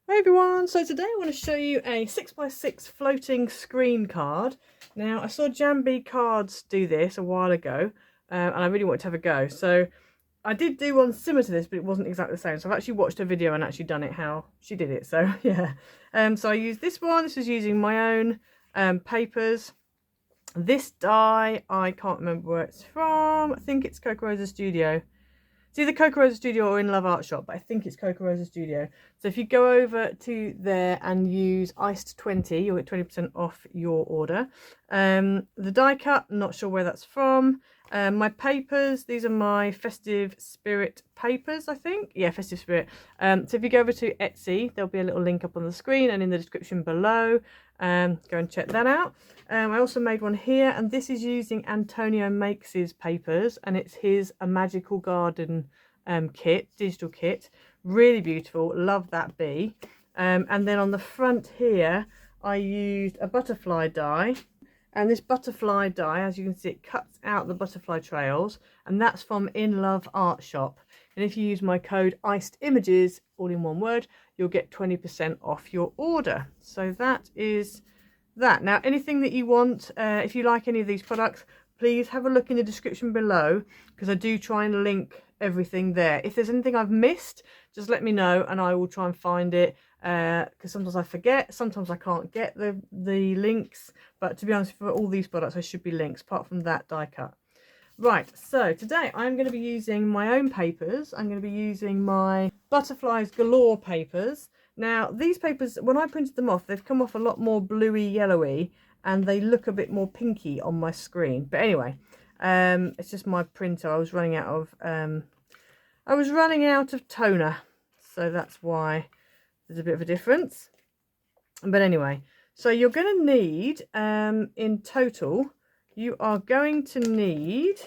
Hi everyone, so today I want to show you a 6x6 floating screen card. Now I saw Jambi Cards do this a while ago and I really wanted to have a go. So I did do one similar to this, but it wasn't exactly the same. So I've actually watched a video and actually done it how she did it. So yeah, so I used this one. This was using my own papers. This die, I can't remember where it's from. I think it's Coco Rosa Studio. It's either Coco Rosa Studio or In Love Art Shop, but I think it's Coco Rosa Studio. So if you go over to there and use iced 20, you'll get 20% off your order. The die cut, not sure where that's from. My papers, these are my Festive Spirit papers, I think. Yeah, Festive Spirit. So if you go over to Etsy, there'll be a little link up on the screen and in the description below. Go and check that out. I also made one here, and this is using Antonio Makes' papers, and it's his A Magical Garden kit, digital kit. Really beautiful, love that bee. And then on the front here, I used a butterfly die. And this butterfly die, as you can see, it cuts out the butterfly trails, and that's from In Love Art Shop. And if you use my code Iced Images, all in one word, you'll get 20% off your order. So that is that. Now, anything that you want, if you like any of these products, please have a look in the description below, because I do try and link everything there. If there's anything I've missed, just let me know and I will try and find it, because sometimes I forget, sometimes I can't get the links, but to be honest, for all these products there should be links apart from that die cut. Right, so today I'm going to be using my own papers. I'm going to be using my Butterflies Galore papers. Now, these papers, when I printed them off, they've come off a lot more bluey yellowy, and they look a bit more pinky on my screen. But anyway, it's just my printer. I was running out of toner, so that's why there's a bit of a difference. But anyway, so you're going to need, in total, you are going to need,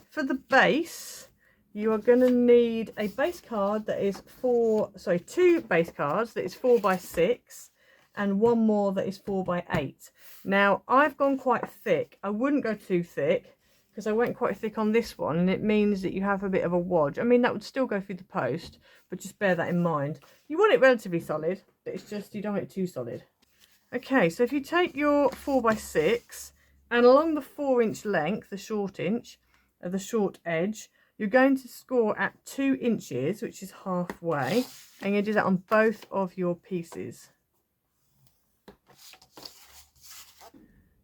for the base, you are going to need a base card that is two base cards that is 4x6 and one more that is 4x8. Now, I've gone quite thick. I wouldn't go too thick because I went quite thick on this one, and it means that you have a bit of a wodge. I mean, that would still go through the post, but just bear that in mind. You want it relatively solid, but it's just you don't want it too solid. Okay, so if you take your 4x6 and along the 4-inch length, the short edge, you're going to score at 2 inches, which is halfway, and you do that on both of your pieces.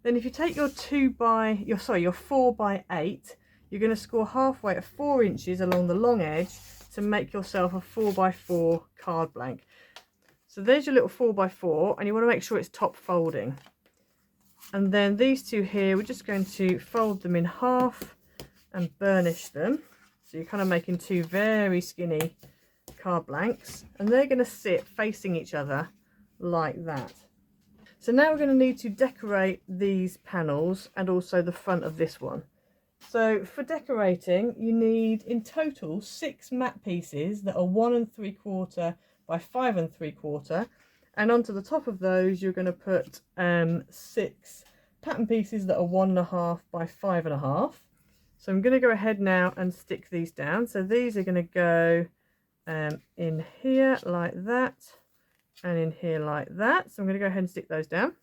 Then if you take your 4x8, you're going to score halfway at 4 inches along the long edge to make yourself a 4x4 card blank. So there's your little 4x4, and you want to make sure it's top folding. And then these two here, we're just going to fold them in half and burnish them. So you're kind of making two very skinny card blanks, and they're going to sit facing each other like that. So now we're going to need to decorate these panels and also the front of this one. So for decorating, you need in total 6 matte pieces that are 1 3/4 by 5 3/4, and onto the top of those you're going to put 6 pattern pieces that are 1 1/2 by 5 1/2. So I'm going to go ahead now and stick these down. So these are going to go in here like that, and in here like that. So I'm going to go ahead and stick those down.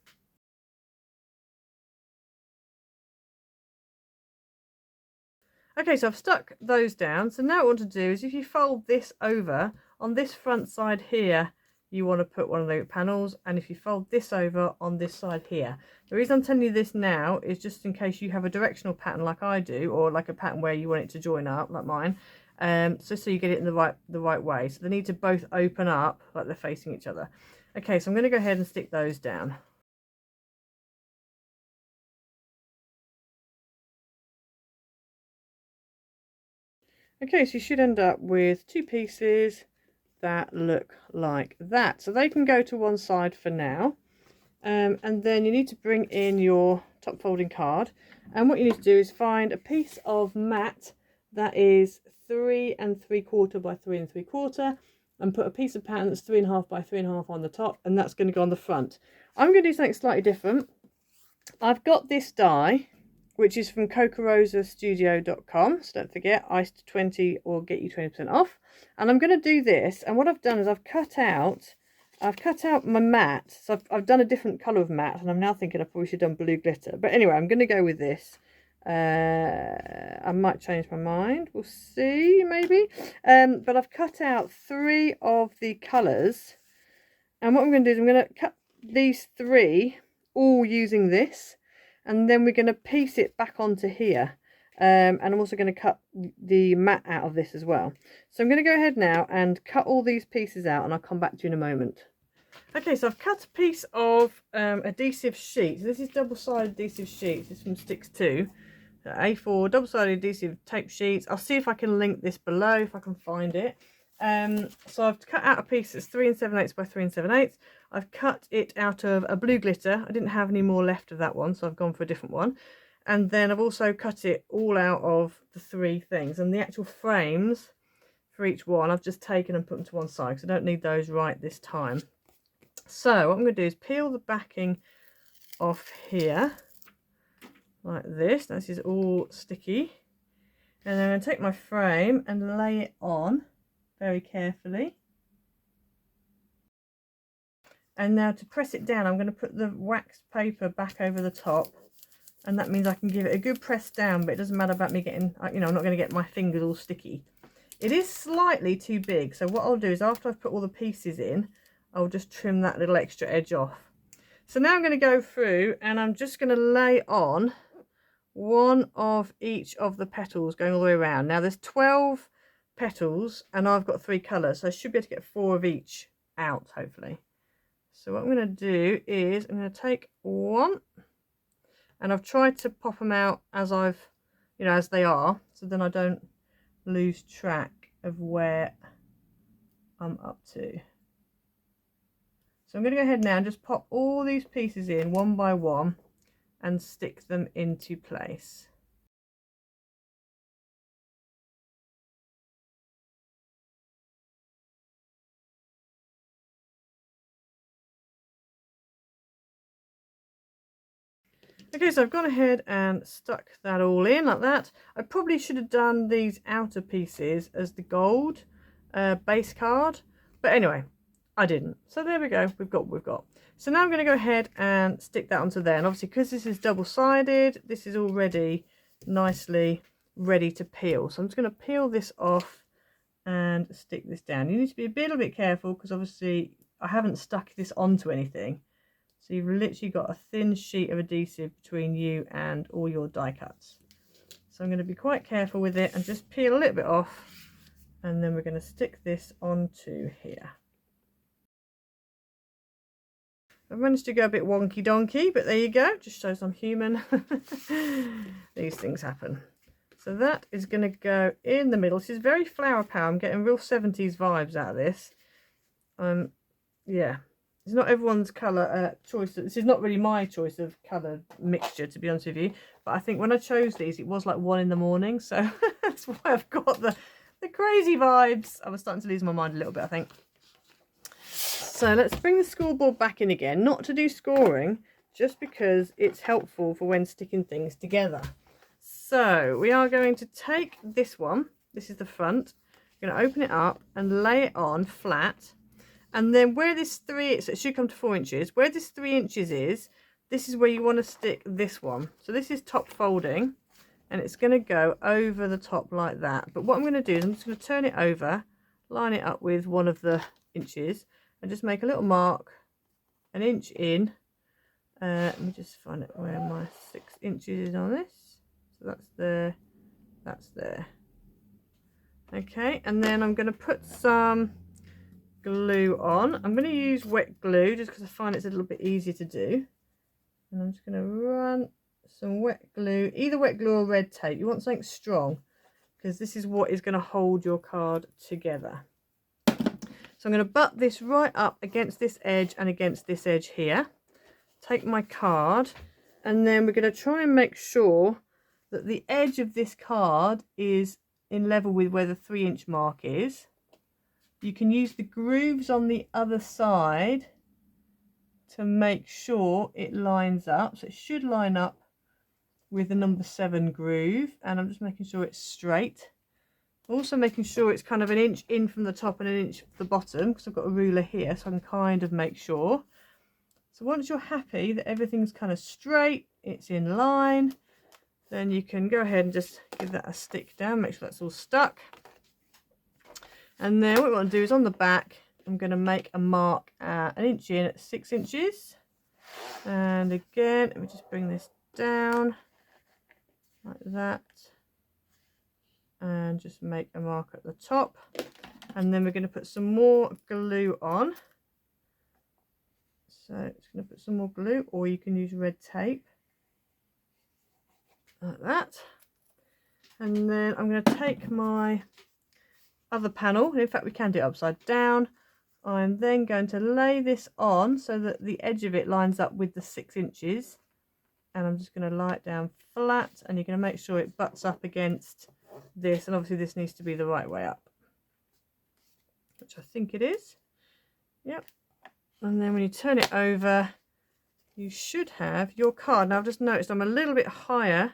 Okay, so I've stuck those down. So now what I want to do is, if you fold this over, on this front side here, you want to put one of the panels, and if you fold this over on this side here. The reason I'm telling you this now is just in case you have a directional pattern like I do, or like a pattern where you want it to join up like mine, so you get it in the right way. So they need to both open up like they're facing each other. Okay, so I'm going to go ahead and stick those down. Okay, so you should end up with 2 pieces that look like that. So they can go to one side for now. And then you need to bring in your top folding card. And what you need to do is find a piece of mat that is 3 3/4 by 3 3/4, and put a piece of pattern that's 3 1/2 by 3 1/2 on the top, and that's going to go on the front. I'm going to do something slightly different. I've got this die, which is from cocorosastudio.com, so don't forget, iced 20 or get you 20% off. And I'm going to do this, and what I've done is I've cut out I've cut out my matte, so I've done a different colour of matte, and I'm now thinking I probably should have done blue glitter. But anyway, I'm going to go with this. I might change my mind. We'll see, maybe. But I've cut out 3 of the colours. And what I'm going to do is I'm going to cut these 3 all using this. And then we're going to piece it back onto here. And I'm also going to cut the matte out of this as well. So I'm going to go ahead now and cut all these pieces out, and I'll come back to you in a moment. Okay, so I've cut a piece of adhesive sheet. This is double-sided adhesive sheets. This is from Sticks 2. A4 double-sided adhesive tape sheets. I'll see if I can link this below, if I can find it. So I've cut out a piece that's 3 7/8 by 3 7/8. I've cut it out of a blue glitter. I didn't have any more left of that one, so I've gone for a different one. And then I've also cut it all out of the 3 things. And the actual frames for each one, I've just taken and put them to one side, because I don't need those right this time. So what I'm going to do is peel the backing off here, like this. This is all sticky. And then I'm going to take my frame and lay it on very carefully. And now to press it down, I'm going to put the waxed paper back over the top. And that means I can give it a good press down, but it doesn't matter about me getting, you know, I'm not going to get my fingers all sticky. It is slightly too big. So what I'll do is after I've put all the pieces in, I'll just trim that little extra edge off. So now I'm going to go through and I'm just going to lay on one of each of the petals going all the way around. Now there's 12 petals and I've got 3 colours, so I should be able to get 4 of each out, hopefully. So what I'm going to do is I'm going to take one, and I've tried to pop them out as as they are, so then I don't lose track of where I'm up to. So I'm going to go ahead now and just pop all these pieces in one by one and stick them into place. Okay, so I've gone ahead and stuck that all in like that. I probably should have done these outer pieces as the gold base card, but anyway, I didn't. So there we go, we've got what we've got. So now I'm going to go ahead and stick that onto there, and obviously because this is double-sided, this is already nicely ready to peel. So I'm just going to peel this off and stick this down. You need to be a little bit careful because obviously I haven't stuck this onto anything. So you've literally got a thin sheet of adhesive between you and all your die cuts. So I'm going to be quite careful with it and just peel a little bit off, and then we're going to stick this onto here. I've managed to go a bit wonky donkey, but there you go, just shows I'm human. These things happen. So that is going to go in the middle. This is very flower power. I'm getting real 70s vibes out of this. Yeah. It's not everyone's colour choice. This is not really my choice of colour mixture, to be honest with you. But I think when I chose these, it was like 1 in the morning. So that's why I've got the crazy vibes. I was starting to lose my mind a little bit, I think. So let's bring the scoreboard back in again. Not to do scoring, just because it's helpful for when sticking things together. So we are going to take this one. This is the front. We're going to open it up and lay it on flat. And then where this 3, so it should come to 4 inches. Where this 3 inches is, this is where you want to stick this one. So this is top folding, and it's going to go over the top like that. But what I'm going to do is I'm just going to turn it over, line it up with one of the inches, and just make a little mark, 1 inch in. Let me just find it where my 6 inches is on this. So that's there, that's there. Okay, and then I'm going to put some glue on. I'm going to use wet glue just because I find it's a little bit easier to do. And I'm just going to run some wet glue, either wet glue or red tape. You want something strong because this is what is going to hold your card together. So I'm going to butt this right up against this edge and against this edge here. Take my card, and then we're going to try and make sure that the edge of this card is in level with where the 3 inch mark is. You can use the grooves on the other side to make sure it lines up. So it should line up with the number 7 groove, and I'm just making sure it's straight. Also making sure it's kind of an inch in from the top and an inch from the bottom, because I've got a ruler here, so I can kind of make sure. So once you're happy that everything's kind of straight, it's in line, then you can go ahead and just give that a stick down, make sure that's all stuck. And then what we want to do is on the back, I'm going to make a mark at an inch in at 6 inches. And again, let me just bring this down like that. And just make a mark at the top. And then we're going to put some more glue on. So it's going to put some more glue, or you can use red tape. Like that. And then I'm going to take my other panel, in fact we can do it upside down. I'm then going to lay this on so that the edge of it lines up with the 6 inches, and I'm just going to lie it down flat, and you're going to make sure it butts up against this, and obviously this needs to be the right way up, which I think it is. Yep. And then when you turn it over, you should have your card. Now I've just noticed I'm a little bit higher,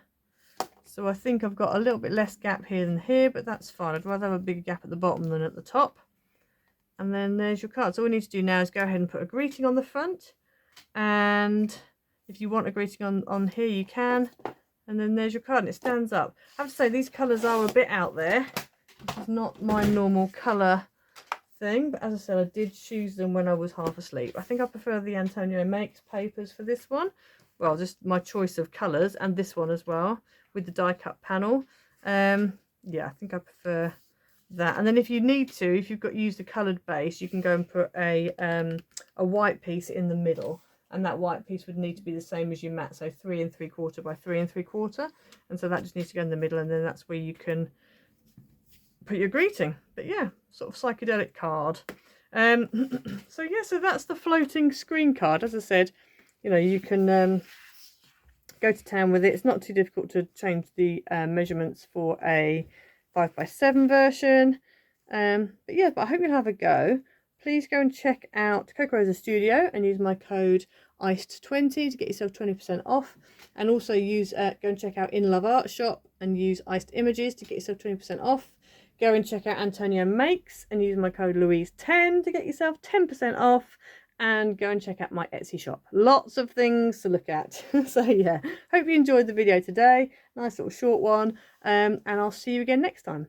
so I think I've got a little bit less gap here than here, but that's fine. I'd rather have a bigger gap at the bottom than at the top. And then there's your card. So all we need to do now is go ahead and put a greeting on the front. And if you want a greeting on here, you can. And then there's your card, and it stands up. I have to say, these colours are a bit out there. This is not my normal colour thing, but as I said, I did choose them when I was half asleep. I think I prefer the Antonio Makes papers for this one. Well, just my choice of colours, and this one as well with the die cut panel. Yeah, I think I prefer that. And then if you need to, if you've got used a coloured base, you can go and put a white piece in the middle, and that white piece would need to be the same as your mat, so 3 3/4 by 3 3/4, and so that just needs to go in the middle, and then that's where you can put your greeting. But yeah, sort of psychedelic card. So yeah, so that's the floating screen card. As I said, you know, you can go to town with it. It's not too difficult to change the measurements for a 5x7 version. But yeah, but I hope you'll have a go. Please go and check out Coco Studio and use my code ICED20 to get yourself 20% off. And also use go and check out In Love Art Shop and use Iced Images to get yourself 20% off. Go and check out Antonio Makes and use my code Louise10 to get yourself 10% off. And go and check out my Etsy shop. Lots of things to look at. So yeah, hope you enjoyed the video today. Nice little short one. And I'll see you again next time.